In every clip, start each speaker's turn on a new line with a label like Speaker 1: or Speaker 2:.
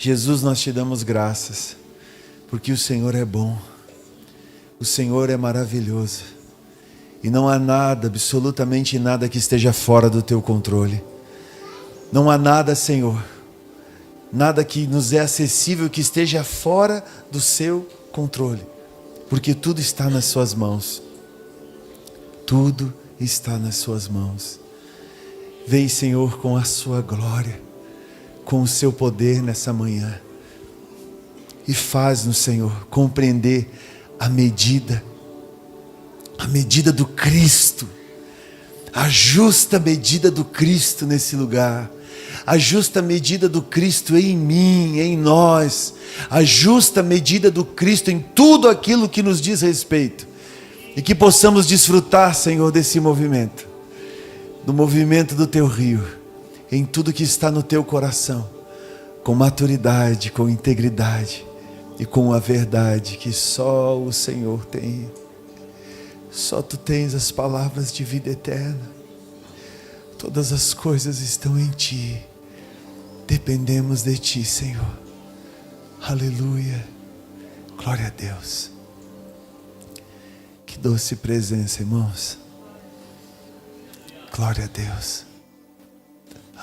Speaker 1: Jesus, nós te damos graças, porque o Senhor é bom, o Senhor é maravilhoso, e não há nada, absolutamente nada que esteja fora do teu controle. Não há nada, Senhor, nada que nos é acessível que esteja fora do seu controle, porque tudo está nas suas mãos. Tudo está nas suas mãos. Vem, Senhor, com a sua glória, com o seu poder nessa manhã, e faz-nos, Senhor, compreender a medida do Cristo, a justa medida do Cristo nesse lugar, a justa medida do Cristo em mim, em nós, a justa medida do Cristo em tudo aquilo que nos diz respeito, e que possamos desfrutar, Senhor, desse movimento, do movimento do teu rio, em tudo que está no teu coração, com maturidade, com integridade e com a verdade que só o Senhor tem. Só tu tens as palavras de vida eterna. Todas as coisas estão em ti. Dependemos de ti, Senhor. Aleluia. Glória a Deus. Que doce presença, irmãos. Glória a Deus.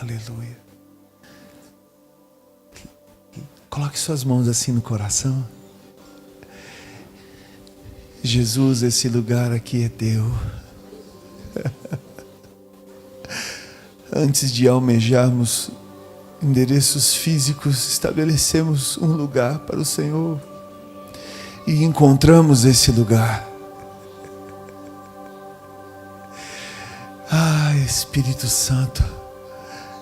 Speaker 1: Aleluia. Coloque suas mãos assim no coração. Jesus, esse lugar aqui é teu. Antes de almejarmos endereços físicos, estabelecemos um lugar para o Senhor e encontramos esse lugar. Ah, Espírito Santo,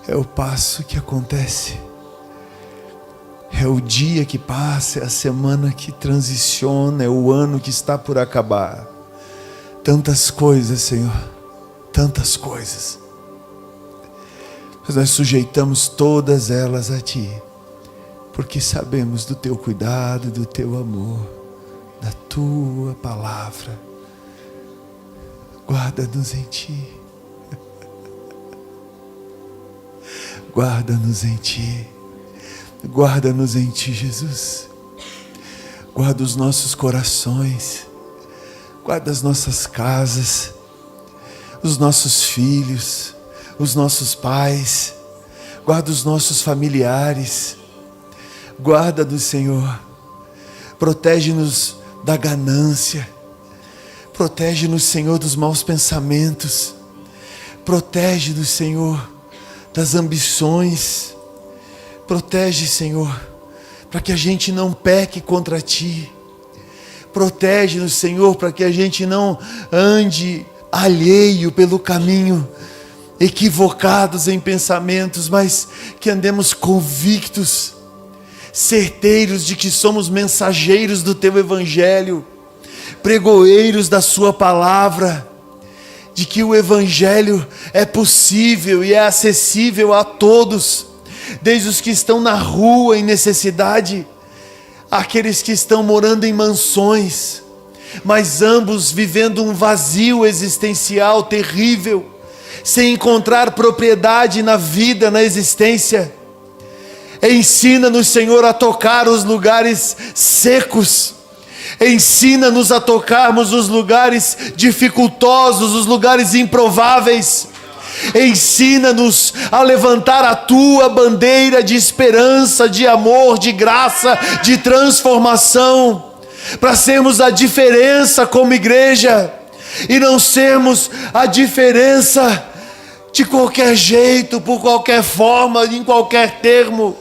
Speaker 1: é o passo que acontece, é o dia que passa, é a semana que transiciona, é o ano que está por acabar. Tantas coisas, Senhor, tantas coisas. Mas nós sujeitamos todas elas a Ti, porque sabemos do Teu cuidado, do Teu amor, da Tua palavra. Guarda-nos em Ti. Guarda-nos em Ti. Guarda-nos em Ti, Jesus. Guarda os nossos corações. Guarda as nossas casas, os nossos filhos, os nossos pais. Guarda os nossos familiares. Guarda-nos, Senhor. Protege-nos da ganância. Protege-nos, Senhor, dos maus pensamentos. Protege-nos, Senhor, das ambições. Protege, Senhor, para que a gente não peque contra Ti. Protege-nos, Senhor, para que a gente não ande alheio pelo caminho, equivocados em pensamentos, mas que andemos convictos, certeiros de que somos mensageiros do Teu Evangelho, pregoeiros da Sua palavra, de que o Evangelho é possível e é acessível a todos, desde os que estão na rua em necessidade, aqueles que estão morando em mansões, mas ambos vivendo um vazio existencial terrível, sem encontrar propriedade na vida, na existência. Ensina-nos, Senhor, a tocar os lugares secos. Ensina-nos a tocarmos os lugares dificultosos, os lugares improváveis. Ensina-nos a levantar a Tua bandeira de esperança, de amor, de graça, de transformação, para sermos a diferença como igreja, e não sermos a diferença de qualquer jeito, por qualquer forma, em qualquer termo.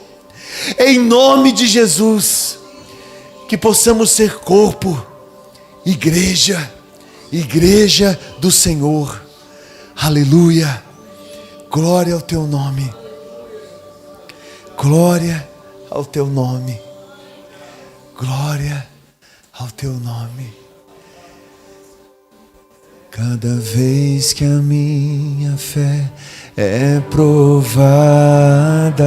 Speaker 1: Em nome de Jesus, que possamos ser corpo, igreja, igreja do Senhor. Aleluia. Glória ao Teu nome. Glória ao Teu nome. Glória ao Teu nome. Cada vez que a minha fé é provada,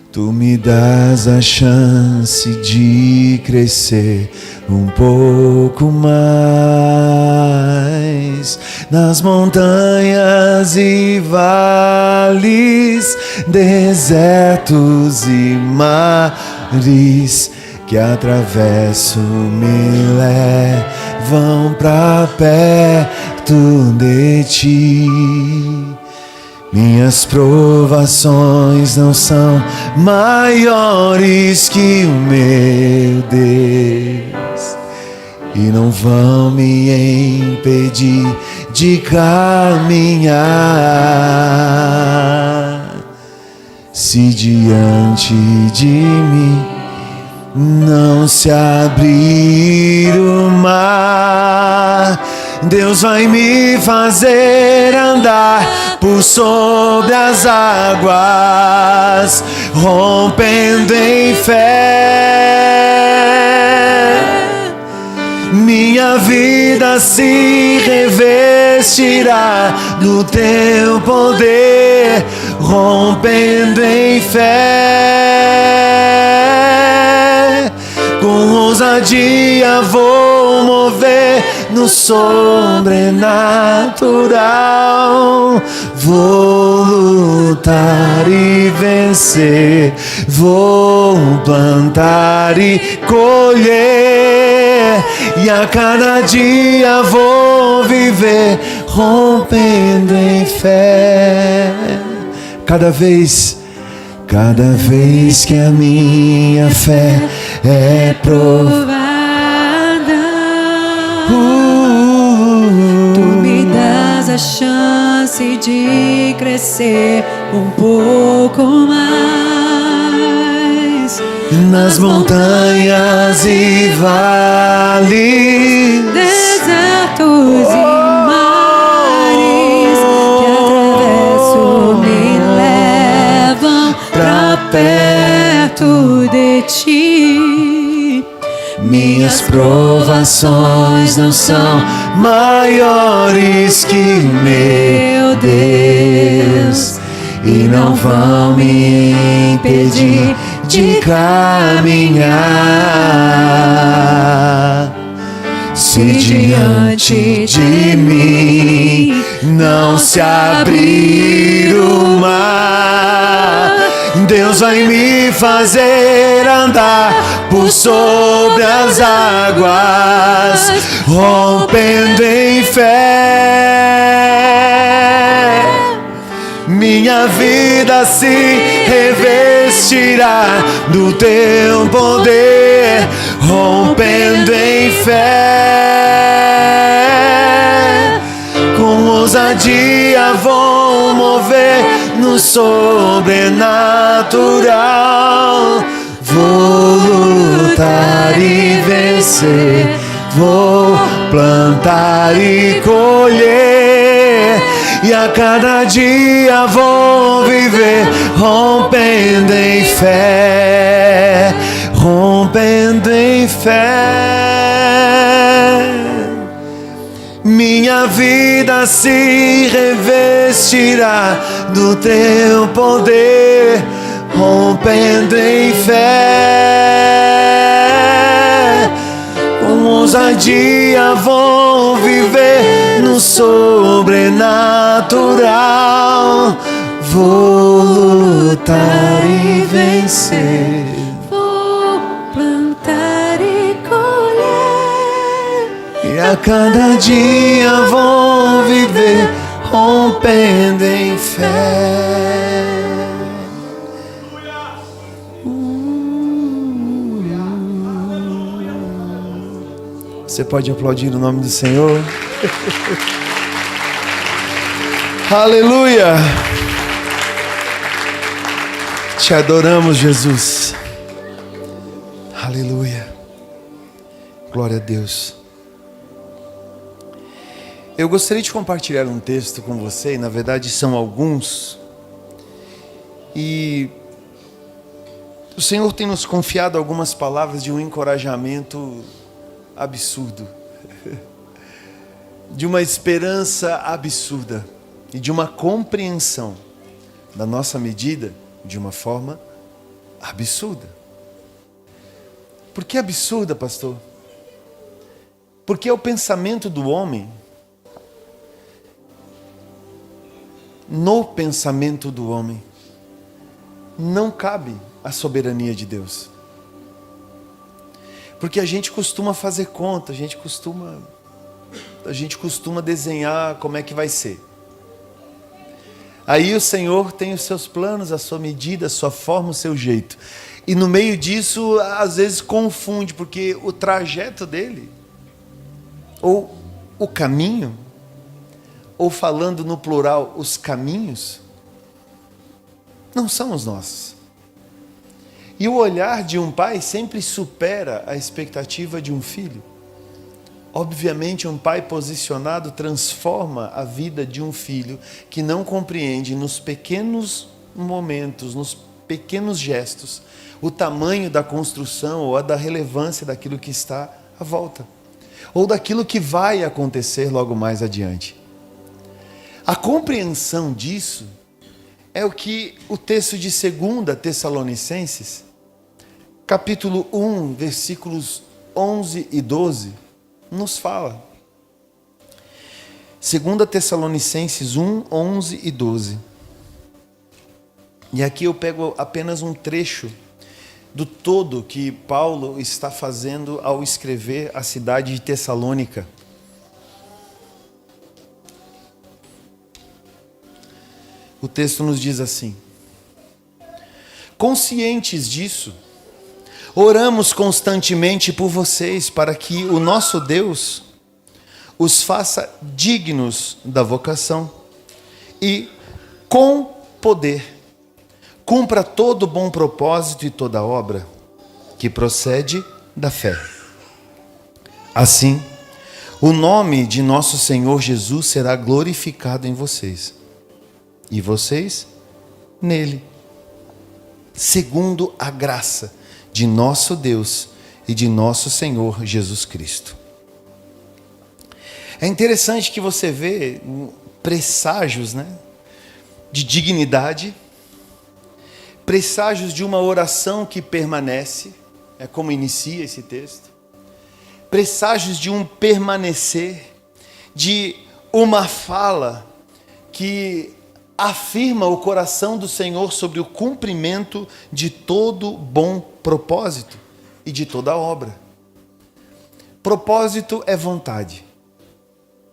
Speaker 1: Tu me das a chance de crescer um pouco mais nas montanhas e vales, desertos e mares que atravesso me levam pra perto de ti. Minhas provações não são maiores que o meu Deus e não vão me impedir de caminhar. Se diante de mim não se abrir o mar, Deus vai me fazer andar por sobre as águas, rompendo em fé. Minha vida se revestirá do teu poder, rompendo em fé. Com ousadia vou mover no sobrenatural. Vou lutar e vencer, vou plantar e colher, e a cada dia vou viver rompendo em fé. Cada vez que a minha fé é provada,
Speaker 2: Tu me das a chance de crescer um pouco mais
Speaker 1: nas montanhas e vales,
Speaker 2: desertos e mares que atravesso me levam pra perto de ti.
Speaker 1: minhas provações não são maiores que meu Deus e não vão me impedir de caminhar. Se diante de mim não se abrir o mar, Deus vai me fazer andar por sobre as águas, rompendo em fé. Minha vida se revestirá do teu poder, rompendo em fé. Com ousadia vou mover no sobrenatural. Vou lutar e vencer, vou plantar e colher, e a cada dia vou viver rompendo em fé, rompendo em fé. Minha vida se revestirá do teu poder, rompendo em fé. Com ousadia vou viver no sobrenatural. Vou lutar e vencer,
Speaker 2: Vou plantar e colher,
Speaker 1: e a cada dia vou viver rompendo em fé. Você pode aplaudir o nome do Senhor? Aleluia! Te adoramos, Jesus. Aleluia. Glória a Deus. Eu gostaria de compartilhar um texto com você, e na verdade são alguns. E o Senhor tem nos confiado algumas palavras de um encorajamento absurdo, de uma esperança absurda e de uma compreensão da nossa medida de uma forma absurda. Por que absurda, pastor? Porque é o pensamento do homem. No pensamento do homem não cabe a soberania de Deus. Porque a gente costuma fazer conta, a gente costuma desenhar como é que vai ser. Aí o Senhor tem os seus planos, a sua medida, a sua forma, o seu jeito. E no meio disso, às vezes confunde, porque o trajeto dele, ou o caminho, ou falando no plural, os caminhos, não são os nossos. E o olhar de um pai sempre supera a expectativa de um filho. Obviamente, um pai posicionado transforma a vida de um filho que não compreende nos pequenos momentos, nos pequenos gestos, o tamanho da construção ou a da relevância daquilo que está à volta, ou daquilo que vai acontecer logo mais adiante. A compreensão disso é o que o texto de 2 Tessalonicenses, capítulo 1, versículos 11 e 12, nos fala. 2 Tessalonicenses 1, 11 e 12. E aqui eu pego apenas um trecho do todo que Paulo está fazendo ao escrever a cidade de Tessalônica. O texto nos diz assim: conscientes disso, oramos constantemente por vocês, para que o nosso Deus os faça dignos da vocação e, com poder, cumpra todo bom propósito e toda obra que procede da fé. Assim, o nome de nosso Senhor Jesus será glorificado em vocês, e vocês nele, segundo a graça de nosso Deus e de nosso Senhor Jesus Cristo. É interessante que você vê presságios, de dignidade, presságios de uma oração que permanece, é como inicia esse texto, presságios de um permanecer, de uma fala que afirma o coração do Senhor sobre o cumprimento de todo bom propósito e de toda obra. Propósito é vontade.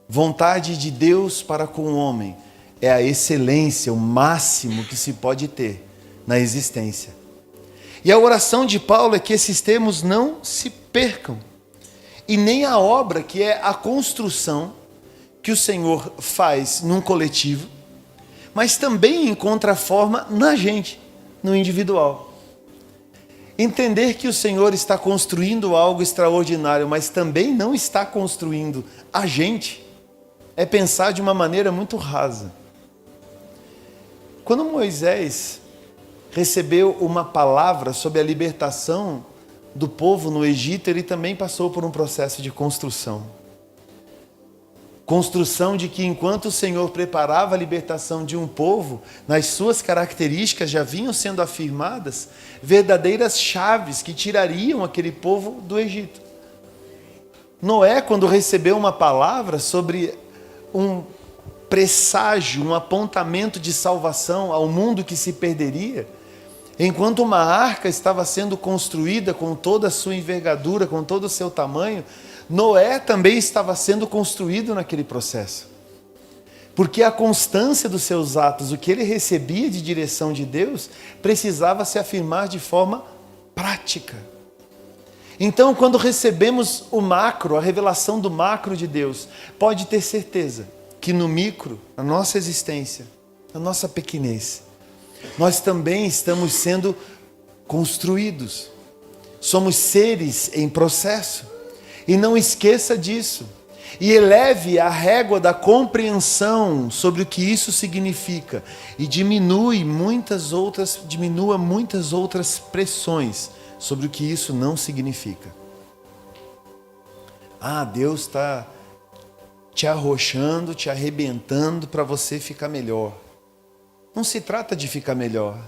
Speaker 1: Vontade de Deus para com o homem é a excelência, o máximo que se pode ter na existência. E a oração de Paulo é que esses termos não se percam, e nem a obra, que é a construção que o Senhor faz num coletivo, mas também encontra forma na gente, no individual. Entender que o Senhor está construindo algo extraordinário, mas também não está construindo a gente, é pensar de uma maneira muito rasa. Quando Moisés recebeu uma palavra sobre a libertação do povo no Egito, ele também passou por um processo de construção. Construção de que enquanto o Senhor preparava a libertação de um povo, nas suas características já vinham sendo afirmadas verdadeiras chaves que tirariam aquele povo do Egito. Noé, quando recebeu uma palavra sobre um presságio, um apontamento de salvação ao mundo que se perderia, enquanto uma arca estava sendo construída com toda a sua envergadura, com todo o seu tamanho, Noé também estava sendo construído naquele processo. Porque a constância dos seus atos, o que ele recebia de direção de Deus, precisava se afirmar de forma prática. Então, quando recebemos o macro, a revelação do macro de Deus, pode ter certeza que no micro, na nossa existência, na nossa pequenez, nós também estamos sendo construídos. Somos seres em processo. E não esqueça disso. E eleve a régua da compreensão sobre o que isso significa. E diminua muitas outras pressões sobre o que isso não significa. Deus está te arrochando, te arrebentando para você ficar melhor. Não se trata de ficar melhor.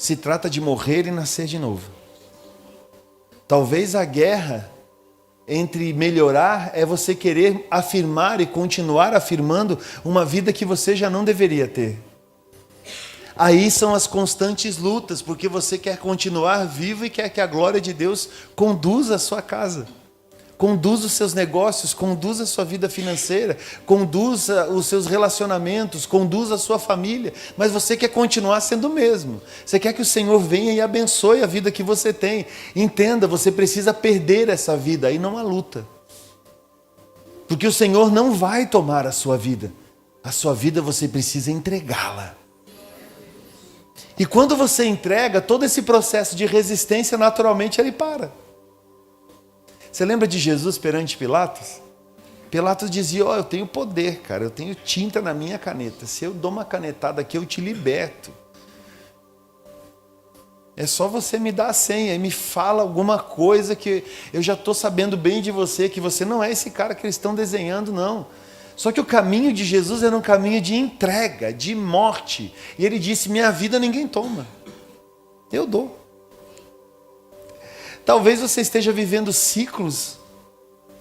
Speaker 1: se trata de morrer e nascer de novo. Talvez a guerra entre melhorar é você querer afirmar e continuar afirmando uma vida que você já não deveria ter. Aí são as constantes lutas, porque você quer continuar vivo e quer que a glória de Deus conduza a sua casa, conduza os seus negócios, conduza a sua vida financeira, conduza os seus relacionamentos, conduza a sua família, mas você quer continuar sendo o mesmo. Você quer que o Senhor venha e abençoe a vida que você tem. Entenda, você precisa perder essa vida, aí não há luta. Porque o Senhor não vai tomar a sua vida você precisa entregá-la. E quando você entrega, todo esse processo de resistência, naturalmente ele para. Você lembra de Jesus perante Pilatos? Pilatos dizia, eu tenho poder, cara, eu tenho tinta na minha caneta. Se eu dou uma canetada aqui, eu te liberto. É só você me dar a senha e me fala alguma coisa que eu já estou sabendo bem de você, que você não é esse cara que eles estão desenhando, não. Só que o caminho de Jesus era um caminho de entrega, de morte. E ele disse, minha vida ninguém toma, eu dou. Talvez você esteja vivendo ciclos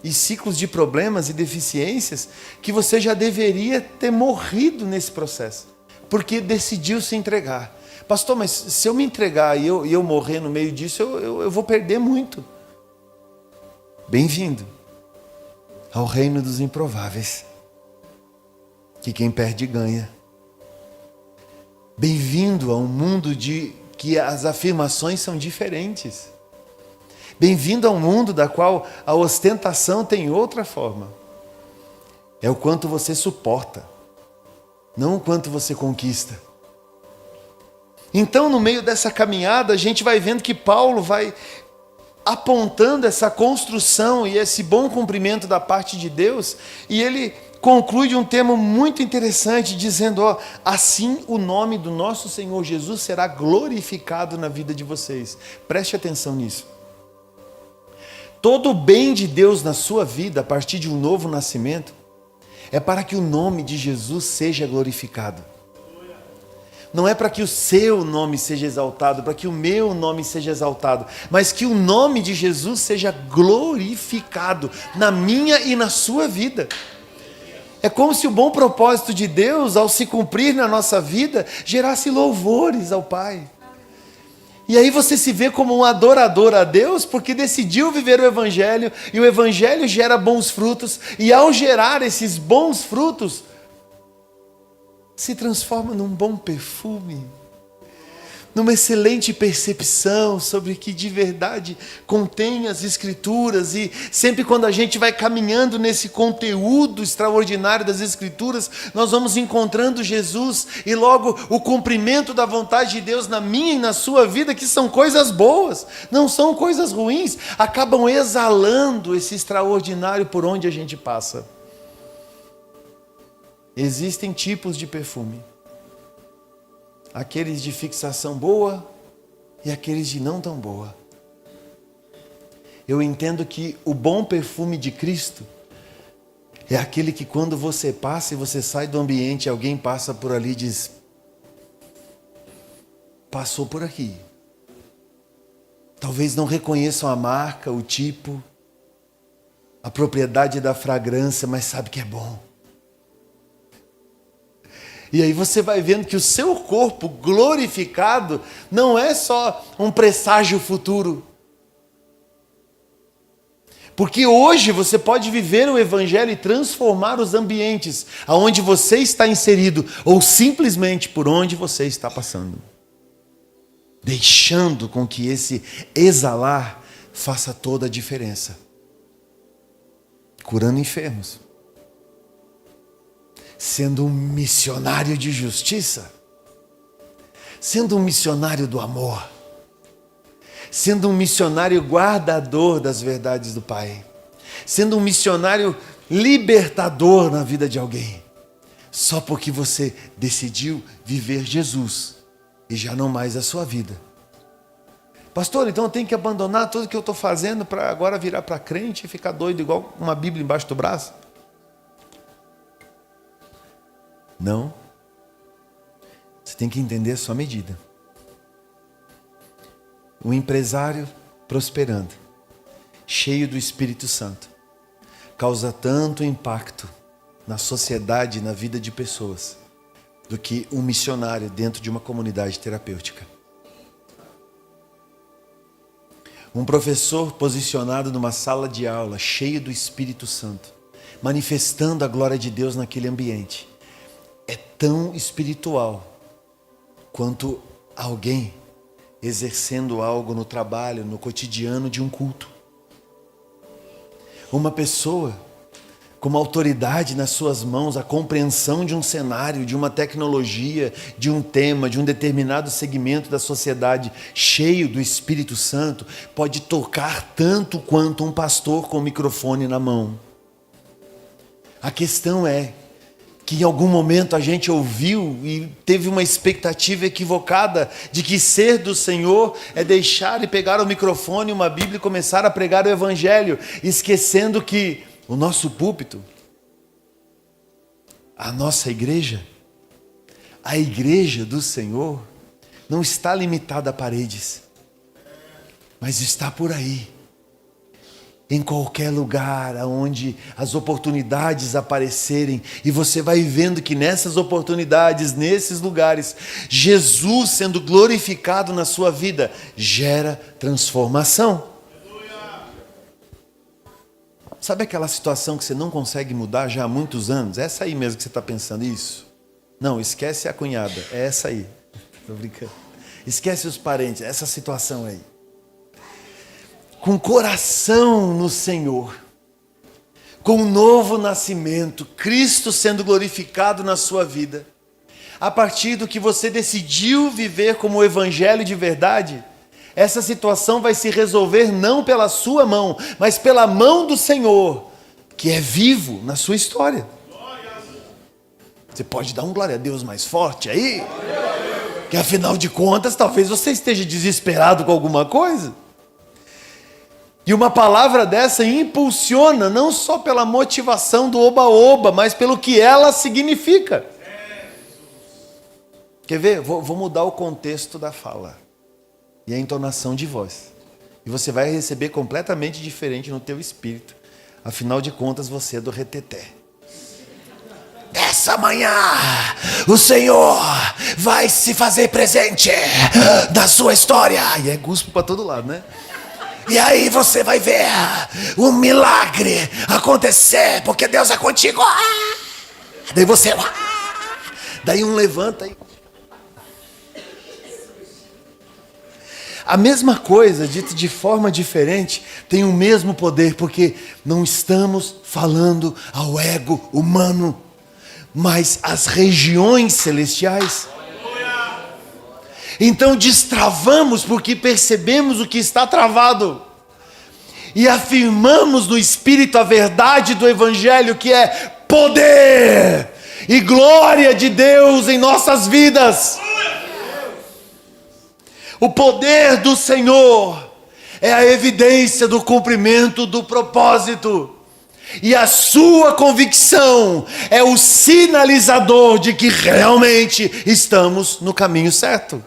Speaker 1: e ciclos de problemas e deficiências que você já deveria ter morrido nesse processo, porque decidiu se entregar. Pastor, mas se eu me entregar e eu morrer no meio disso, eu vou perder muito. Bem-vindo ao reino dos improváveis, que quem perde ganha. Bem-vindo a um mundo que as afirmações são diferentes. Bem-vindo a um mundo da qual a ostentação tem outra forma. É o quanto você suporta, não o quanto você conquista. Então, no meio dessa caminhada, a gente vai vendo que Paulo vai apontando essa construção e esse bom cumprimento da parte de Deus, e ele conclui de um termo muito interessante, dizendo, assim o nome do nosso Senhor Jesus será glorificado na vida de vocês. Preste atenção nisso. Todo o bem de Deus na sua vida, a partir de um novo nascimento, é para que o nome de Jesus seja glorificado. Não é para que o seu nome seja exaltado, para que o meu nome seja exaltado, mas que o nome de Jesus seja glorificado na minha e na sua vida. É como se o bom propósito de Deus, ao se cumprir na nossa vida, gerasse louvores ao Pai. E aí você se vê como um adorador a Deus, porque decidiu viver o Evangelho, e o Evangelho gera bons frutos, e ao gerar esses bons frutos, se transforma num bom perfume, numa excelente percepção sobre o que de verdade contém as Escrituras. E sempre quando a gente vai caminhando nesse conteúdo extraordinário das Escrituras, nós vamos encontrando Jesus e logo o cumprimento da vontade de Deus na minha e na sua vida, que são coisas boas, não são coisas ruins, acabam exalando esse extraordinário por onde a gente passa. Existem tipos de perfume. Aqueles de fixação boa e aqueles de não tão boa. Eu entendo que o bom perfume de Cristo é aquele que quando você passa e você sai do ambiente, alguém passa por ali e diz, passou por aqui. Talvez não reconheçam a marca, o tipo, a propriedade da fragrância, mas sabe que é bom. E aí você vai vendo que o seu corpo glorificado não é só um presságio futuro. Porque hoje você pode viver o Evangelho e transformar os ambientes aonde você está inserido, ou simplesmente por onde você está passando. Deixando com que esse exalar faça toda a diferença. Curando enfermos. Sendo um missionário de justiça, sendo um missionário do amor, sendo um missionário guardador das verdades do Pai, sendo um missionário libertador na vida de alguém, só porque você decidiu viver Jesus e já não mais a sua vida. Pastor, então eu tenho que abandonar tudo que eu estou fazendo para agora virar para crente e ficar doido igual uma Bíblia embaixo do braço? Não. Você tem que entender a sua medida. Um empresário prosperando, cheio do Espírito Santo, causa tanto impacto na sociedade e na vida de pessoas do que um missionário dentro de uma comunidade terapêutica. Um professor posicionado numa sala de aula, cheio do Espírito Santo, manifestando a glória de Deus naquele ambiente, é tão espiritual quanto alguém exercendo algo no trabalho, no cotidiano de um culto. Uma pessoa com uma autoridade nas suas mãos, a compreensão de um cenário, de uma tecnologia, de um tema, de um determinado segmento da sociedade, cheio do Espírito Santo, pode tocar tanto quanto um pastor com o microfone na mão. A questão é que em algum momento a gente ouviu e teve uma expectativa equivocada de que ser do Senhor é deixar e pegar o microfone, uma Bíblia e começar a pregar o Evangelho, esquecendo que o nosso púlpito, a nossa igreja, a igreja do Senhor, não está limitada a paredes, mas está por aí, em qualquer lugar onde as oportunidades aparecerem, e você vai vendo que nessas oportunidades, nesses lugares, Jesus sendo glorificado na sua vida, gera transformação. Sabe aquela situação que você não consegue mudar já há muitos anos? É essa aí mesmo que você está pensando, isso? Não, esquece a cunhada, é essa aí. Estou brincando. Esquece os parentes, essa situação aí. Com coração no Senhor, com um novo nascimento, Cristo sendo glorificado na sua vida, a partir do que você decidiu viver como o Evangelho de verdade, essa situação vai se resolver não pela sua mão, mas pela mão do Senhor, que é vivo na sua história. Você pode dar um glória a Deus mais forte aí? Que afinal de contas, talvez você esteja desesperado com alguma coisa. E uma palavra dessa impulsiona não só pela motivação do oba-oba, mas pelo que ela significa. Quer ver? Vou mudar o contexto da fala e a entonação de voz. E você vai receber completamente diferente no teu espírito. Afinal de contas, você é do reteté. Essa manhã, o Senhor vai se fazer presente na sua história. E é guspo para todo lado, né? E aí você vai ver um milagre acontecer, porque Deus é contigo. Daí você... Daí um levanta e... A mesma coisa, dito de forma diferente, tem o mesmo poder, porque não estamos falando ao ego humano, mas às regiões celestiais. Então destravamos porque percebemos o que está travado e afirmamos no Espírito a verdade do Evangelho, que é poder e glória de Deus em nossas vidas. O poder do Senhor é a evidência do cumprimento do propósito. E a sua convicção é o sinalizador de que realmente estamos no caminho certo.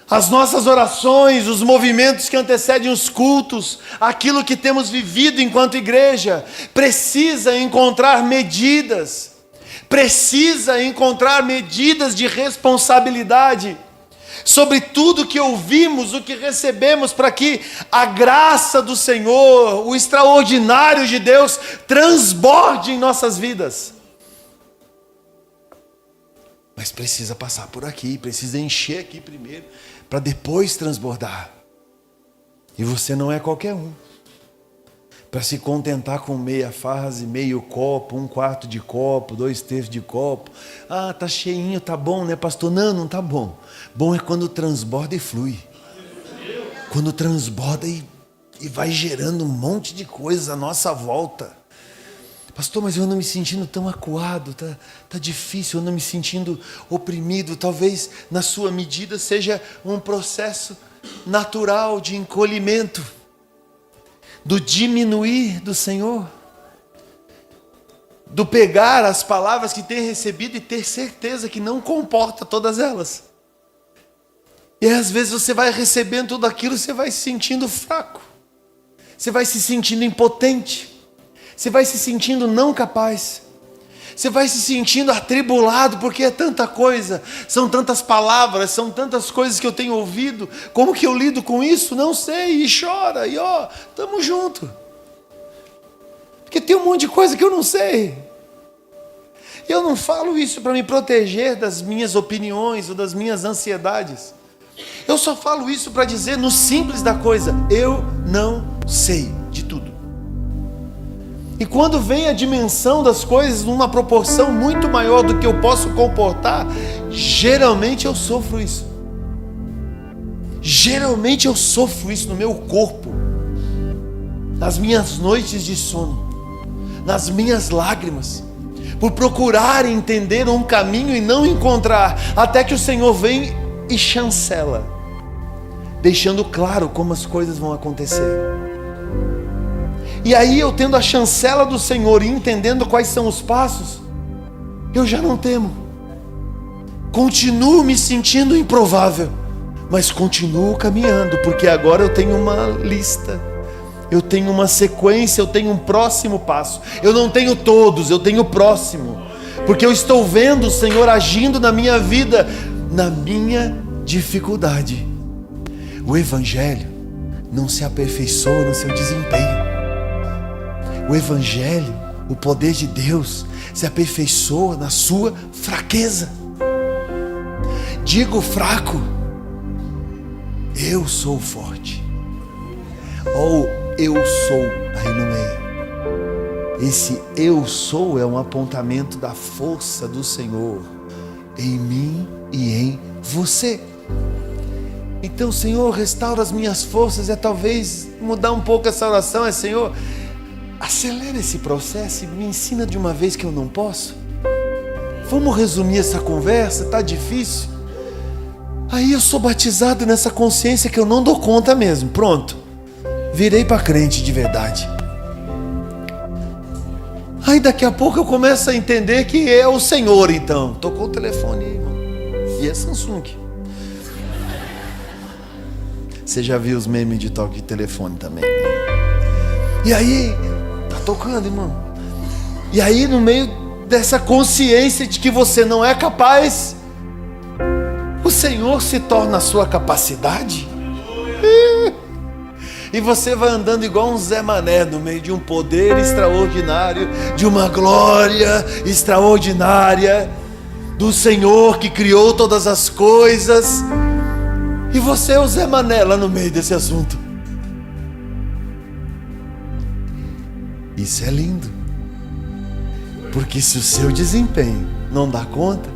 Speaker 1: As nossas orações, os movimentos que antecedem os cultos, aquilo que temos vivido enquanto igreja, precisa encontrar medidas de responsabilidade sobre tudo que ouvimos, o que recebemos, para que a graça do Senhor, o extraordinário de Deus, transborde em nossas vidas. Mas precisa passar por aqui, precisa encher aqui primeiro, para depois transbordar. E você não é qualquer um para se contentar com meia fase, meio copo, 1/4 de copo, 2/3 de copo. Ah, tá cheinho, tá bom, né, pastor? Não, não tá bom. Bom é quando transborda e flui. Quando transborda e vai gerando um monte de coisas à nossa volta. Pastor, mas eu ando me sentindo tão acuado, tá difícil, eu ando me sentindo oprimido. Talvez na sua medida seja um processo natural de encolhimento, do diminuir do Senhor, do pegar as palavras que tem recebido e ter certeza que não comporta todas elas. E às vezes você vai recebendo tudo aquilo, você vai se sentindo fraco. Você vai se sentindo impotente. Você vai se sentindo não capaz. Você vai se sentindo atribulado, porque é tanta coisa. São tantas palavras, são tantas coisas que eu tenho ouvido. Como que eu lido com isso? Não sei. E chora. E tamo junto. Porque tem um monte de coisa que eu não sei. Eu não falo isso para me proteger das minhas opiniões ou das minhas ansiedades. Eu só falo isso para dizer no simples da coisa: eu não sei de tudo. E quando vem a dimensão das coisas numa proporção muito maior do que eu posso comportar, geralmente eu sofro isso. Geralmente eu sofro isso no meu corpo, nas minhas noites de sono, nas minhas lágrimas, por procurar entender um caminho e não encontrar, até que o Senhor vem e chancela, deixando claro como as coisas vão acontecer. E aí eu tendo a chancela do Senhor e entendendo quais são os passos, eu já não temo. Continuo me sentindo improvável, mas continuo caminhando, porque agora eu tenho uma lista, eu tenho uma sequência, eu tenho um próximo passo. Eu não tenho todos, eu tenho o próximo, porque eu estou vendo o Senhor agindo na minha vida, na minha dificuldade. O Evangelho não se aperfeiçoa no seu desempenho. O Evangelho, o poder de Deus, se aperfeiçoa na sua fraqueza. Digo fraco, eu sou forte. Ou eu sou aí no meio. Esse eu sou é um apontamento da força do Senhor em mim e em você. Então, Senhor, restaura as minhas forças. É talvez mudar um pouco essa oração. É: Senhor, acelera esse processo e me ensina de uma vez que eu não posso. Vamos resumir essa conversa, tá difícil. Aí eu sou batizado nessa consciência que eu não dou conta mesmo. Pronto, virei para crente de verdade. Aí daqui a pouco eu começo a entender que é o Senhor. Então tocou o telefone, irmão, e é Samsung. Você já viu os memes de toque de telefone também? E aí tá tocando, irmão. E aí, no meio dessa consciência de que você não é capaz, o Senhor se torna a sua capacidade. E você vai andando igual um Zé Mané no meio de um poder extraordinário, de uma glória extraordinária do Senhor que criou todas as coisas. E você é o Zé Mané lá no meio desse assunto. Isso é lindo, porque se o seu desempenho não dá conta,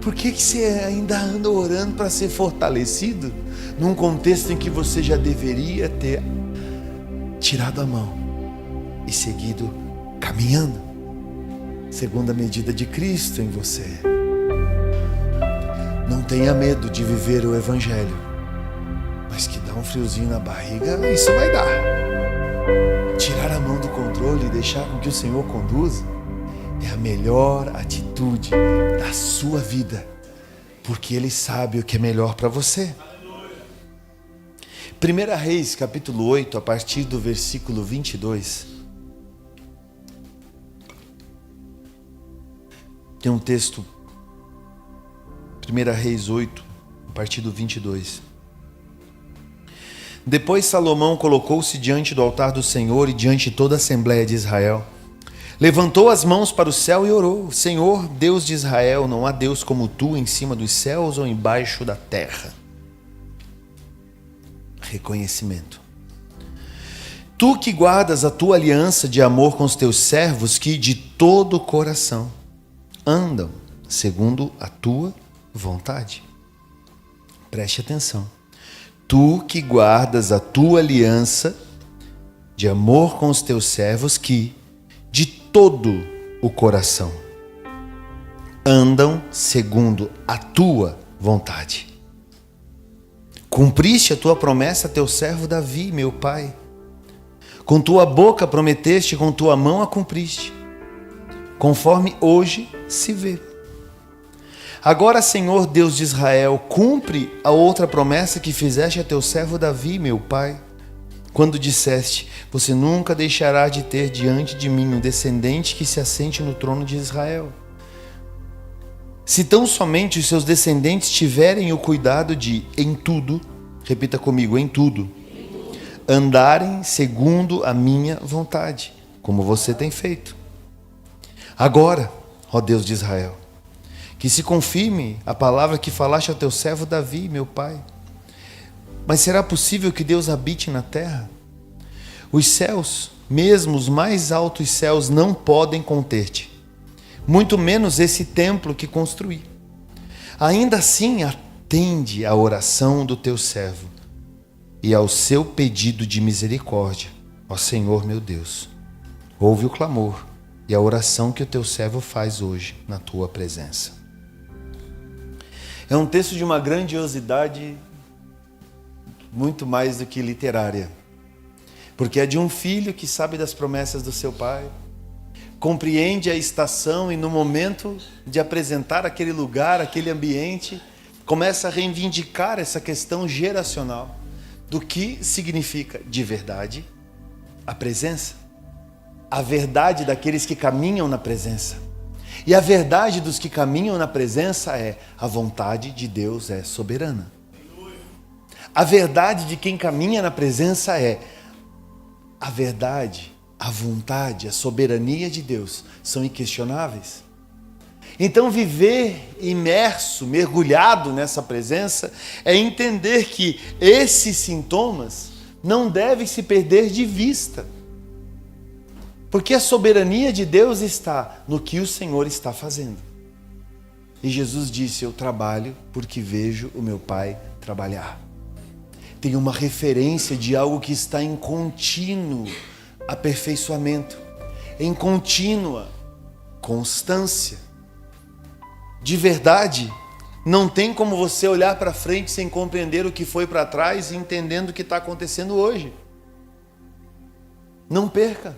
Speaker 1: por que você ainda anda orando para ser fortalecido num contexto em que você já deveria ter tirado a mão e seguido caminhando segundo a medida de Cristo em você? Não tenha medo de viver o Evangelho, mas que dá um friozinho na barriga, isso vai dar. Tirar a mão do controle e deixar com que o Senhor conduza é a melhor atitude da sua vida, porque Ele sabe o que é melhor para você. 1 Reis, capítulo 8, a partir do versículo 22. Tem um texto, 1 Reis 8, a partir do 22. Depois Salomão colocou-se diante do altar do Senhor e diante de toda a Assembleia de Israel. Levantou as mãos para o céu e orou: Senhor, Deus de Israel, não há Deus como tu em cima dos céus ou embaixo da terra. Reconhecimento. Tu que guardas a tua aliança de amor com os teus servos, que de todo o coração andam segundo a tua vontade. Preste atenção. Tu que guardas a tua aliança de amor com os teus servos, que de todo o coração andam segundo a tua vontade. Cumpriste a tua promessa a teu servo Davi, meu pai. Com tua boca prometeste, com tua mão a cumpriste, conforme hoje se vê. Agora, Senhor Deus de Israel, cumpre a outra promessa que fizeste a teu servo Davi, meu pai, quando disseste: você nunca deixará de ter diante de mim um descendente que se assente no trono de Israel. Se tão somente os seus descendentes tiverem o cuidado de, em tudo, repita comigo, em tudo, andarem segundo a minha vontade, como você tem feito. Agora, ó Deus de Israel, que se confirme a palavra que falaste ao teu servo Davi, meu pai. Mas será possível que Deus habite na terra? Os céus, mesmo os mais altos céus, não podem conter-te, muito menos esse templo que construí. Ainda assim, atende à oração do teu servo e ao seu pedido de misericórdia, ó Senhor meu Deus. Ouve o clamor e a oração que o teu servo faz hoje na tua presença. É um texto de uma grandiosidade muito mais do que literária, porque é de um filho que sabe das promessas do seu pai, compreende a estação e no momento de apresentar aquele lugar, aquele ambiente, começa a reivindicar essa questão geracional do que significa de verdade a presença, a verdade daqueles que caminham na presença. E a verdade dos que caminham na presença é: a vontade de Deus é soberana. A verdade de quem caminha na presença é: a verdade, a vontade, a soberania de Deus são inquestionáveis. Então viver imerso, mergulhado nessa presença é entender que esses sintomas não devem se perder de vista. Porque a soberania de Deus está no que o Senhor está fazendo. E Jesus disse: eu trabalho porque vejo o meu Pai trabalhar. Tem uma referência de algo que está em contínuo aperfeiçoamento, em contínua constância. De verdade, não tem como você olhar para frente sem compreender o que foi para trás e entendendo o que está acontecendo hoje. Não perca.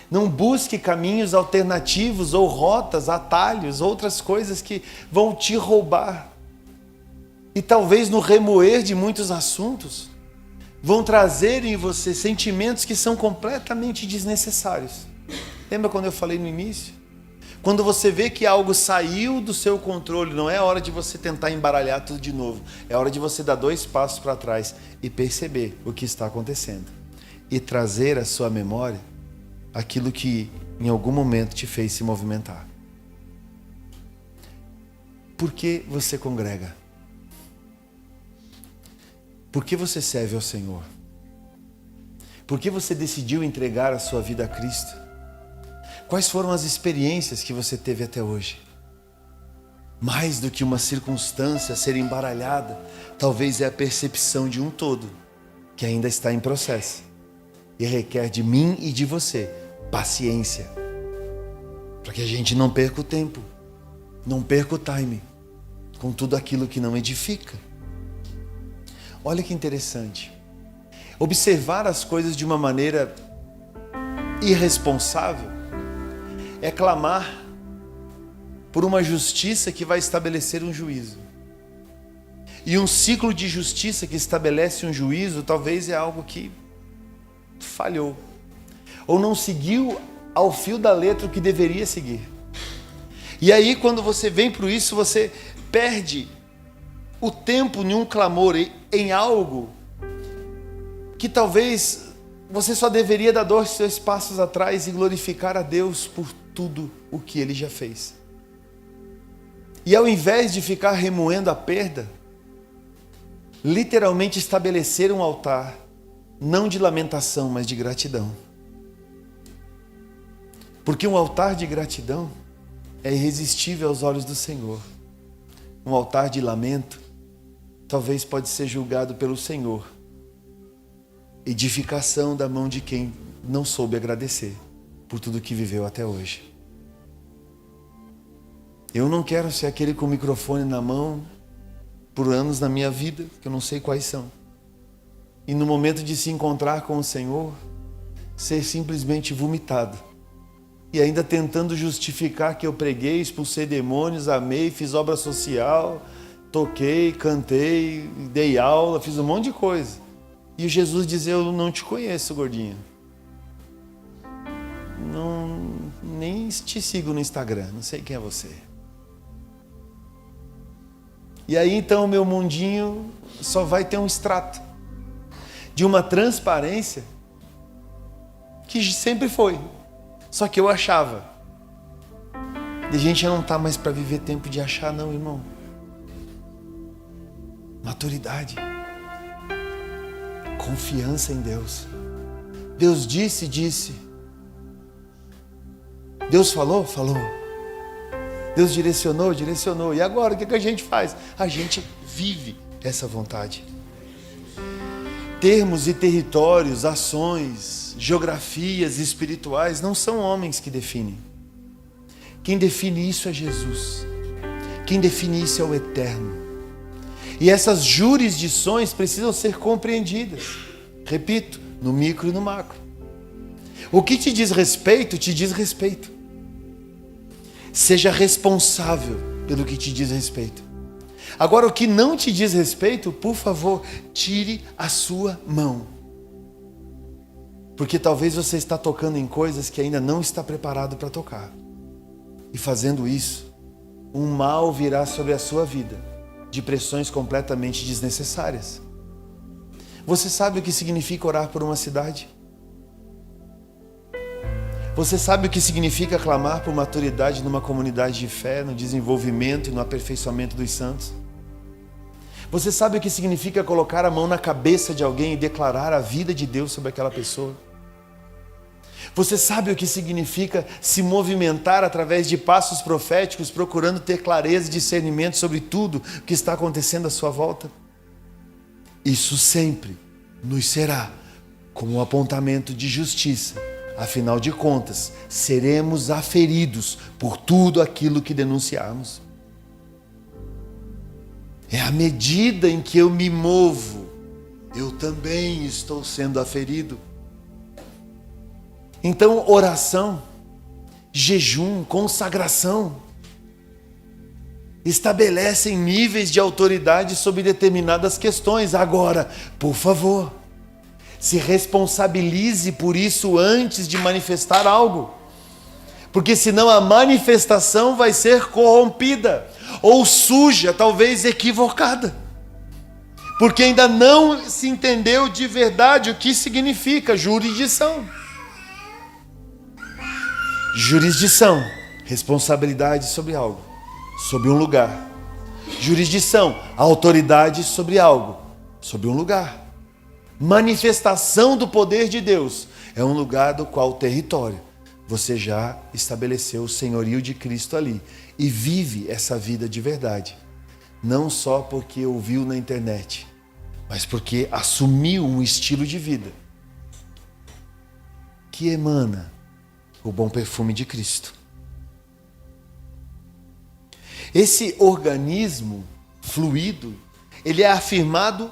Speaker 1: Não busque caminhos alternativos ou rotas, atalhos, outras coisas que vão te roubar. E talvez no remoer de muitos assuntos, vão trazer em você sentimentos que são completamente desnecessários. Lembra quando eu falei no início? Quando você vê que algo saiu do seu controle, não é hora de você tentar embaralhar tudo de novo. É hora de você dar 2 passos para trás e perceber o que está acontecendo. E trazer à sua memória aquilo que em algum momento te fez se movimentar. Por que você congrega? Por que você serve ao Senhor? Por que você decidiu entregar a sua vida a Cristo? Quais foram as experiências que você teve até hoje? Mais do que uma circunstância a ser embaralhada, talvez é a percepção de um todo que ainda está em processo e requer de mim e de você paciência, para que a gente não perca o tempo, não perca o time com tudo aquilo que não edifica. Olha que interessante. Observar as coisas de uma maneira irresponsável é clamar por uma justiça que vai estabelecer um juízo. E um ciclo de justiça que estabelece um juízo talvez é algo que falhou, ou não seguiu ao fio da letra o que deveria seguir. E aí quando você vem para isso, você perde o tempo em um clamor, em algo que talvez você só deveria dar 2, 3 passos atrás e glorificar a Deus por tudo o que Ele já fez. E ao invés de ficar remoendo a perda, literalmente estabelecer um altar, não de lamentação, mas de gratidão. Porque um altar de gratidão é irresistível aos olhos do Senhor. Um altar de lamento talvez pode ser julgado pelo Senhor. Edificação da mão de quem não soube agradecer por tudo que viveu até hoje. Eu não quero ser aquele com o microfone na mão por anos na minha vida, que eu não sei quais são. E no momento de se encontrar com o Senhor, ser simplesmente vomitado e ainda tentando justificar que eu preguei, expulsei demônios, amei, fiz obra social, toquei, cantei, dei aula, fiz um monte de coisa. E Jesus dizia: eu não te conheço, gordinho. Nem te sigo no Instagram, não sei quem é você. E aí então o meu mundinho só vai ter um extrato de uma transparência que sempre foi. Só que eu achava. E a gente não está mais para viver tempo de achar, não, irmão. Maturidade. Confiança em Deus. Deus disse, disse. Deus falou, falou. Deus direcionou, direcionou. E agora, o que a gente faz? A gente vive essa vontade. Termos e territórios, ações, geografias espirituais não são homens que definem. Quem define isso é Jesus. Quem define isso é o Eterno. E essas jurisdições precisam ser compreendidas. Repito, no micro e no macro. O que te diz respeito, te diz respeito. Seja responsável pelo que te diz respeito. Agora, o que não te diz respeito, por favor, tire a sua mão. Porque talvez você está tocando em coisas que ainda não está preparado para tocar. E fazendo isso, um mal virá sobre a sua vida, de pressões completamente desnecessárias. Você sabe o que significa orar por uma cidade? Você sabe o que significa clamar por maturidade numa comunidade de fé, no desenvolvimento e no aperfeiçoamento dos santos? Você sabe o que significa colocar a mão na cabeça de alguém e declarar a vida de Deus sobre aquela pessoa? Você sabe o que significa se movimentar através de passos proféticos, procurando ter clareza e discernimento sobre tudo o que está acontecendo à sua volta? Isso sempre nos será como um apontamento de justiça. Afinal de contas, seremos aferidos por tudo aquilo que denunciarmos. É à medida em que eu me movo, eu também estou sendo aferido. Então, oração, jejum, consagração, estabelecem níveis de autoridade sobre determinadas questões. Agora, por favor, se responsabilize por isso antes de manifestar algo. Porque senão a manifestação vai ser corrompida ou suja, talvez equivocada. Porque ainda não se entendeu de verdade o que significa jurisdição. Jurisdição, responsabilidade sobre algo, sobre um lugar. Jurisdição, autoridade sobre algo, sobre um lugar. Manifestação do poder de Deus é um lugar do qual o território você já estabeleceu o senhorio de Cristo ali e vive essa vida de verdade. Não só porque ouviu na internet, mas porque assumiu um estilo de vida que emana o bom perfume de Cristo. Esse organismo fluido, ele é afirmado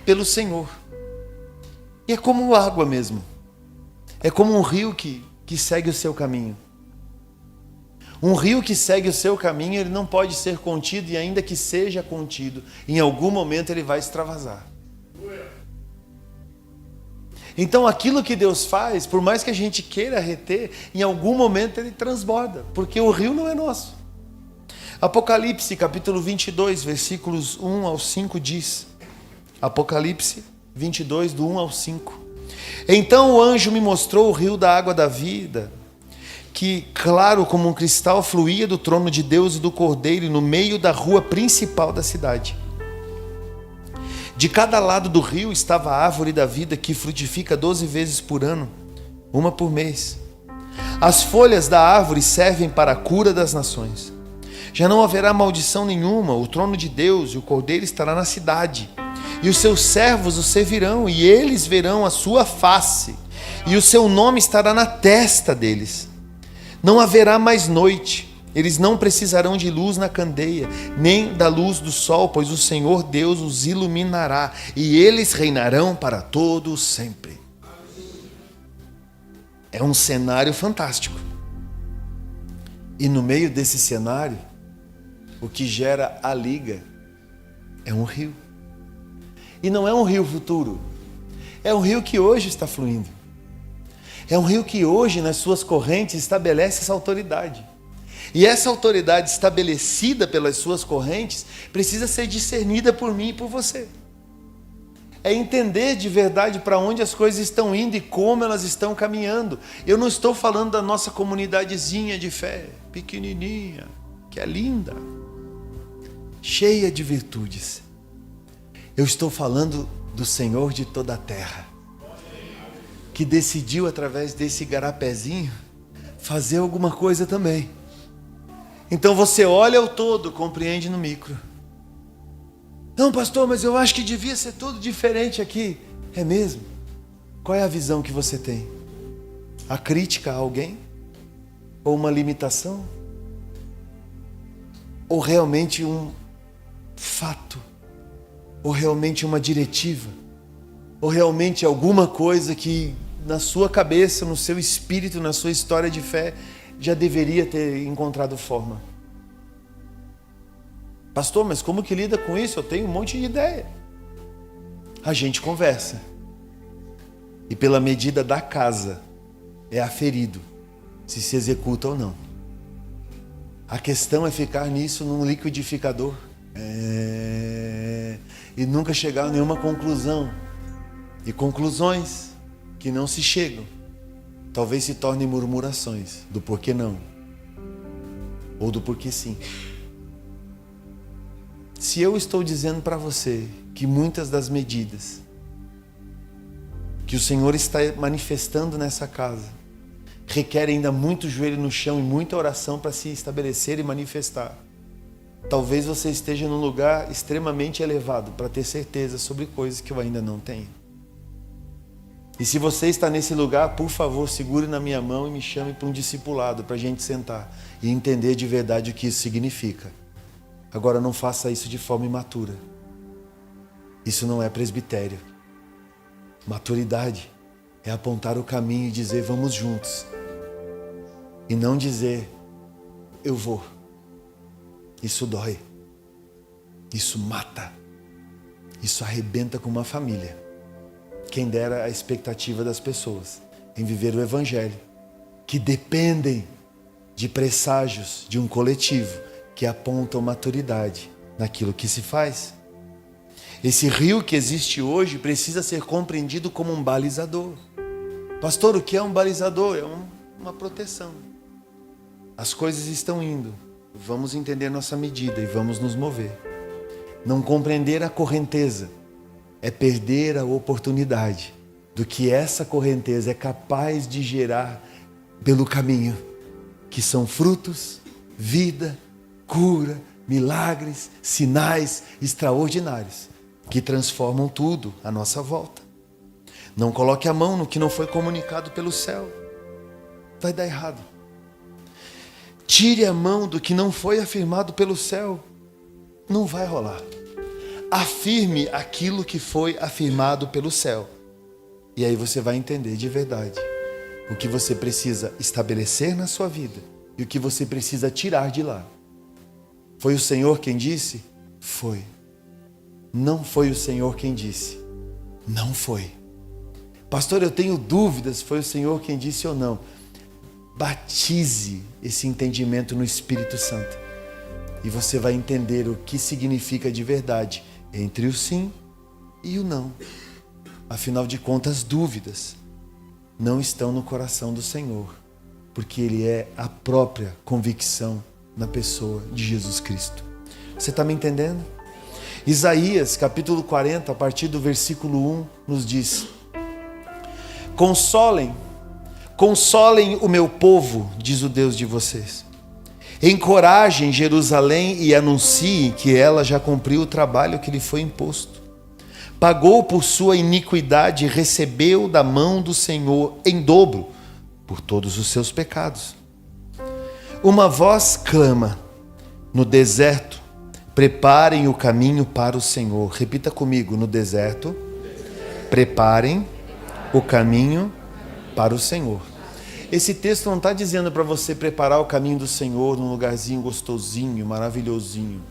Speaker 1: pelo Senhor. E é como água mesmo. É como um rio que segue o seu caminho. Um rio que segue o seu caminho, ele não pode ser contido, e ainda que seja contido, em algum momento ele vai extravasar. Então aquilo que Deus faz, por mais que a gente queira reter, em algum momento ele transborda, porque o rio não é nosso. Apocalipse capítulo 22, versículos 1 ao 5 diz, Apocalipse 22, do 1 ao 5. Então o anjo me mostrou o rio da água da vida, que, claro como um cristal, fluía do trono de Deus e do Cordeiro no meio da rua principal da cidade. De cada lado do rio estava a árvore da vida, que frutifica 12 vezes por ano, uma por mês. As folhas da árvore servem para a cura das nações. Já não haverá maldição nenhuma, o trono de Deus e o Cordeiro estará na cidade. E os seus servos o servirão, e eles verão a sua face, e o seu nome estará na testa deles. Não haverá mais noite, eles não precisarão de luz na candeia, nem da luz do sol, pois o Senhor Deus os iluminará, e eles reinarão para todo sempre. É um cenário fantástico. E no meio desse cenário, o que gera a liga é um rio. E não é um rio futuro. É um rio que hoje está fluindo. É um rio que hoje, nas suas correntes, estabelece essa autoridade. E essa autoridade estabelecida pelas suas correntes precisa ser discernida por mim e por você. É entender de verdade para onde as coisas estão indo e como elas estão caminhando. Eu não estou falando da nossa comunidadezinha de fé, pequenininha, que é linda, cheia de virtudes. Eu estou falando do Senhor de toda a terra, que decidiu através desse igarapézinho fazer alguma coisa também. Então você olha o todo, compreende no micro. Não, pastor, mas eu acho que devia ser tudo diferente aqui. É mesmo? Qual é a visão que você tem? A crítica a alguém? Ou uma limitação? Ou realmente um fato? Ou realmente uma diretiva? Ou realmente alguma coisa que na sua cabeça, no seu espírito, na sua história de fé, já deveria ter encontrado forma? Pastor, mas como que lida com isso? Eu tenho um monte de ideia. A gente conversa. E pela medida da casa é aferido se executa ou não. A questão é ficar nisso num liquidificador e nunca chegar a nenhuma conclusão. E conclusões que não se chegam talvez se tornem murmurações do porquê não ou do porquê sim. Se eu estou dizendo para você que muitas das medidas que o Senhor está manifestando nessa casa requerem ainda muito joelho no chão e muita oração para se estabelecer e manifestar, talvez você esteja num lugar extremamente elevado para ter certeza sobre coisas que eu ainda não tenho. E se você está nesse lugar, por favor, segure na minha mão e me chame para um discipulado, para a gente sentar e entender de verdade o que isso significa. Agora, não faça isso de forma imatura. Isso não é presbitério. Maturidade é apontar o caminho e dizer vamos juntos. E não dizer eu vou. Isso dói. Isso mata. Isso arrebenta com uma família. Quem dera a expectativa das pessoas em viver o Evangelho, que dependem de presságios de um coletivo que apontam maturidade naquilo que se faz. Esse rio que existe hoje precisa ser compreendido como um balizador. Pastor, o que é um balizador? É uma proteção. As coisas estão indo, vamos entender nossa medida e vamos nos mover. Não compreender a correnteza é perder a oportunidade do que essa correnteza é capaz de gerar pelo caminho, que são frutos, vida, cura, milagres, sinais extraordinários que transformam tudo à nossa volta. Não coloque a mão no que não foi comunicado pelo céu. Vai dar errado. Tire a mão do que não foi afirmado pelo céu. Não vai rolar. Afirme aquilo que foi afirmado pelo céu. E aí você vai entender de verdade o que você precisa estabelecer na sua vida e o que você precisa tirar de lá. Foi o Senhor quem disse? Foi. Não foi o Senhor quem disse? Não foi. Pastor, eu tenho dúvidas, foi o Senhor quem disse ou não? Batize esse entendimento no Espírito Santo e você vai entender o que significa de verdade entre o sim e o não. Afinal de contas, dúvidas não estão no coração do Senhor, porque Ele é a própria convicção na pessoa de Jesus Cristo. Você está me entendendo? Isaías, capítulo 40, a partir do versículo 1, nos diz: Consolem o meu povo, diz o Deus de vocês. Encorajem Jerusalém e anunciem que ela já cumpriu o trabalho que lhe foi imposto. Pagou por sua iniquidade e recebeu da mão do Senhor em dobro por todos os seus pecados. Uma voz clama no deserto: preparem o caminho para o Senhor. Repita comigo: no deserto, preparem o caminho para o Senhor. Esse texto não está dizendo para você preparar o caminho do Senhor num lugarzinho gostosinho, maravilhosinho.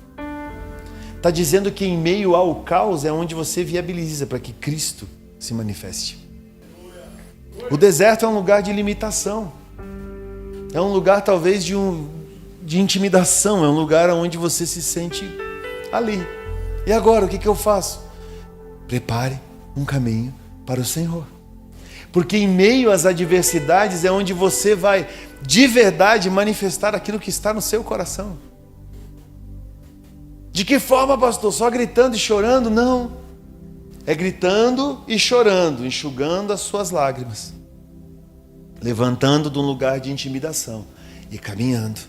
Speaker 1: Está dizendo que em meio ao caos é onde você viabiliza para que Cristo se manifeste. O deserto é um lugar de limitação. É um lugar talvez de intimidação. É um lugar onde você se sente ali. E agora, o que eu faço? Prepare um caminho para o Senhor. Porque em meio às adversidades é onde você vai de verdade manifestar aquilo que está no seu coração. De que forma, pastor? Só gritando e chorando? Não. É gritando e chorando, enxugando as suas lágrimas, levantando de um lugar de intimidação e caminhando,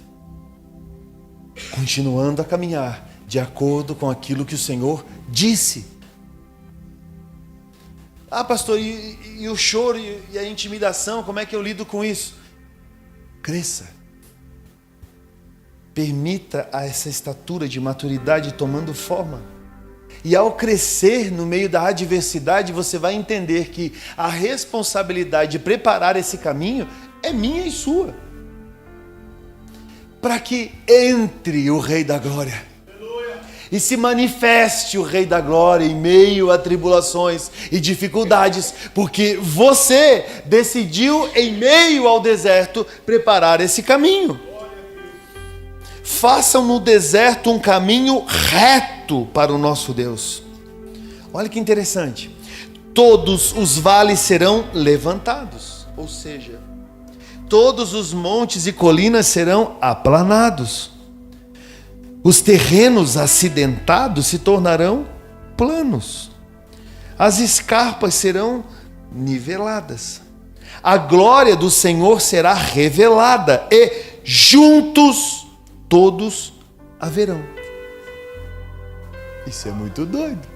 Speaker 1: continuando a caminhar de acordo com aquilo que o Senhor disse. Ah, pastor, e o choro e a intimidação, como é que eu lido com isso? Cresça. Permita a essa estatura de maturidade tomando forma. E ao crescer no meio da adversidade, você vai entender que a responsabilidade de preparar esse caminho é minha e sua. Para que entre o Rei da Glória. E se manifeste o Rei da Glória em meio a tribulações e dificuldades, porque você decidiu, em meio ao deserto, preparar esse caminho. Façam no deserto um caminho reto para o nosso Deus. Olha que interessante. Todos os vales serão levantados, ou seja, todos os montes e colinas serão aplanados. Os terrenos acidentados se tornarão planos. As escarpas serão niveladas. A glória do Senhor será revelada e juntos todos a verão. Isso é muito doido.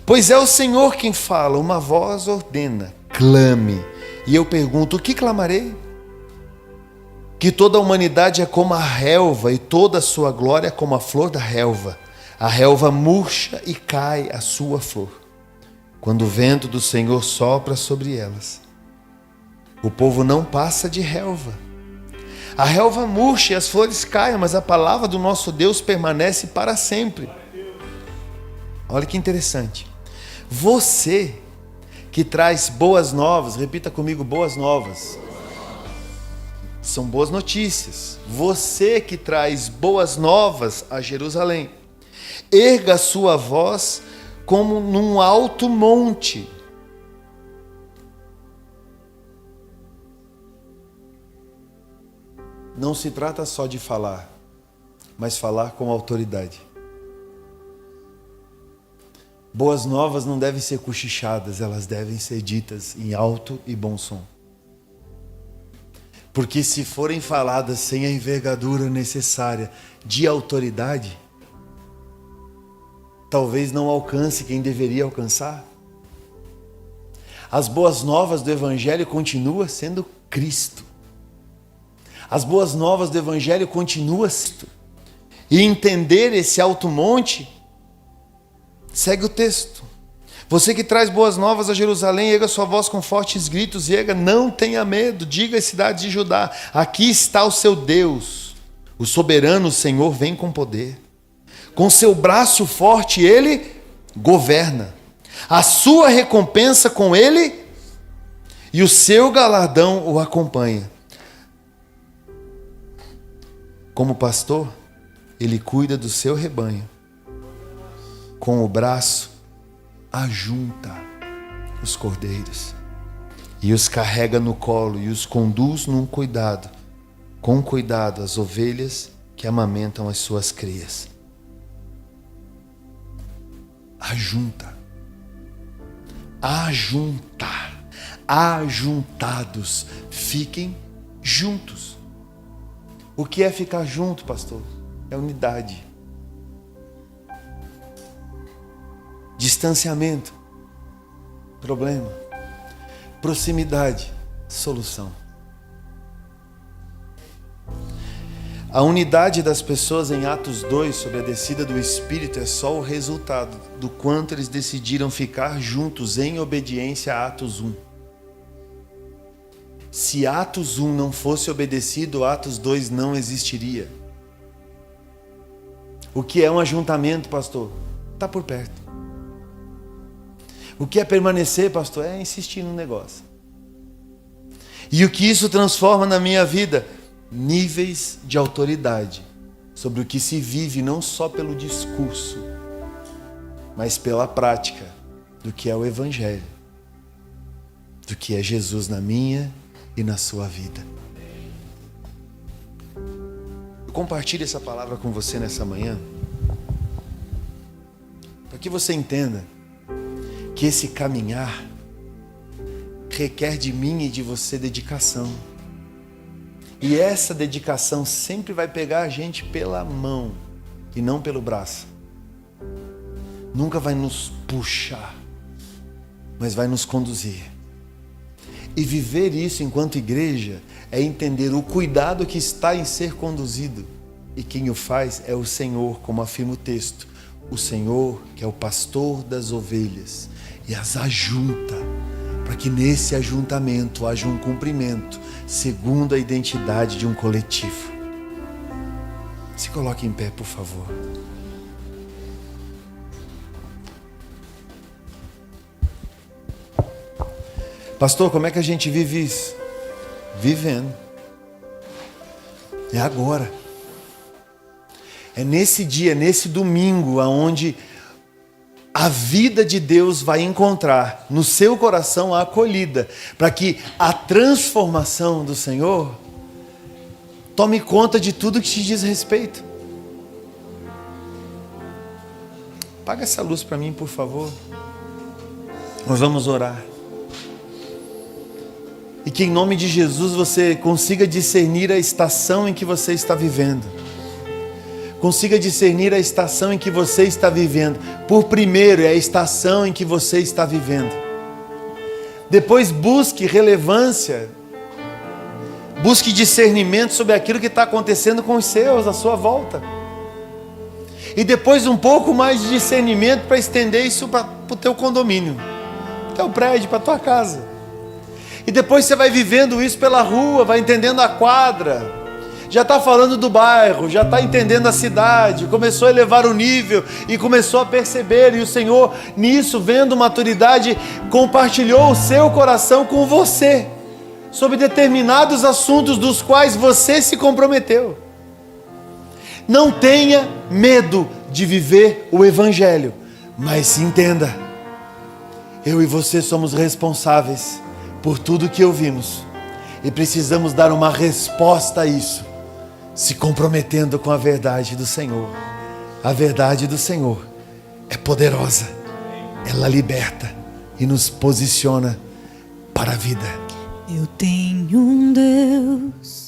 Speaker 1: Pois é o Senhor quem fala, uma voz ordena, clame. E eu pergunto, o que clamarei? Que toda a humanidade é como a relva e toda a sua glória é como a flor da relva. A relva murcha e cai a sua flor, quando o vento do Senhor sopra sobre elas. O povo não passa de relva. A relva murcha e as flores caem, mas a palavra do nosso Deus permanece para sempre. Olha que interessante. Você que traz boas novas, repita comigo, boas novas. São boas notícias. Você que traz boas novas a Jerusalém. Erga a sua voz como num alto monte. Não se trata só de falar, mas falar com autoridade. Boas novas não devem ser cochichadas, elas devem ser ditas em alto e bom som. Porque se forem faladas sem a envergadura necessária de autoridade, talvez não alcance quem deveria alcançar. As boas novas do Evangelho continuam sendo Cristo. As boas novas do Evangelho continuam sendo. E entender esse alto monte, segue o texto. Você que traz boas novas a Jerusalém, erga sua voz com fortes gritos, erga, não tenha medo, diga às cidades de Judá, aqui está o seu Deus, o soberano Senhor vem com poder. Com seu braço forte ele governa, a sua recompensa com ele e o seu galardão o acompanha. Como pastor, ele cuida do seu rebanho, com o braço ajunta os cordeiros e os carrega no colo e os conduz com cuidado as ovelhas que amamentam as suas crias. Ajunta, ajuntar, ajuntados, fiquem juntos. O que é ficar junto, pastor? É unidade. Distanciamento, problema. Proximidade, solução. A unidade das pessoas em Atos 2 sobre a descida do Espírito é só o resultado do quanto eles decidiram ficar juntos em obediência a Atos 1. Se Atos 1 não fosse obedecido, Atos 2 não existiria. O que é um ajuntamento, pastor? Está por perto. O que é permanecer, pastor? É insistir no negócio. E o que isso transforma na minha vida? Níveis de autoridade sobre o que se vive, não só pelo discurso, mas pela prática do que é o Evangelho, do que é Jesus na minha e na sua vida. Eu compartilho essa palavra com você nessa manhã, para que você entenda que esse caminhar requer de mim e de você dedicação. E essa dedicação sempre vai pegar a gente pela mão e não pelo braço. Nunca vai nos puxar, mas vai nos conduzir. E viver isso enquanto igreja é entender o cuidado que está em ser conduzido. E quem o faz é o Senhor, como afirma o texto. O Senhor que é o pastor das ovelhas e as ajunta, para que nesse ajuntamento haja um cumprimento segundo a identidade de um coletivo. Se coloque em pé, por favor. Pastor, como é que a gente vive isso? Vivendo. É agora. É nesse dia, nesse domingo, aonde a vida de Deus vai encontrar no seu coração a acolhida, para que a transformação do Senhor tome conta de tudo que te diz respeito. Apaga essa luz para mim, por favor. Nós vamos orar. E que em nome de Jesus você consiga discernir a estação em que você está vivendo. Consiga discernir a estação em que você está vivendo. Por primeiro, é a estação em que você está vivendo. Depois busque relevância. Busque discernimento sobre aquilo que está acontecendo com os seus, à sua volta. E depois um pouco mais de discernimento para estender isso para o teu condomínio, para o teu prédio, para a tua casa. E depois você vai vivendo isso pela rua, vai entendendo a quadra. Já está falando do bairro, já está entendendo a cidade, começou a elevar o nível e começou a perceber. E o Senhor, nisso, vendo maturidade, compartilhou o seu coração com você sobre determinados assuntos dos quais você se comprometeu. Não tenha medo de viver o Evangelho, mas entenda, eu e você somos responsáveis por tudo que ouvimos e precisamos dar uma resposta a isso, se comprometendo com a verdade do Senhor. A verdade do Senhor é poderosa, ela liberta e nos posiciona para a vida.
Speaker 2: Eu tenho um Deus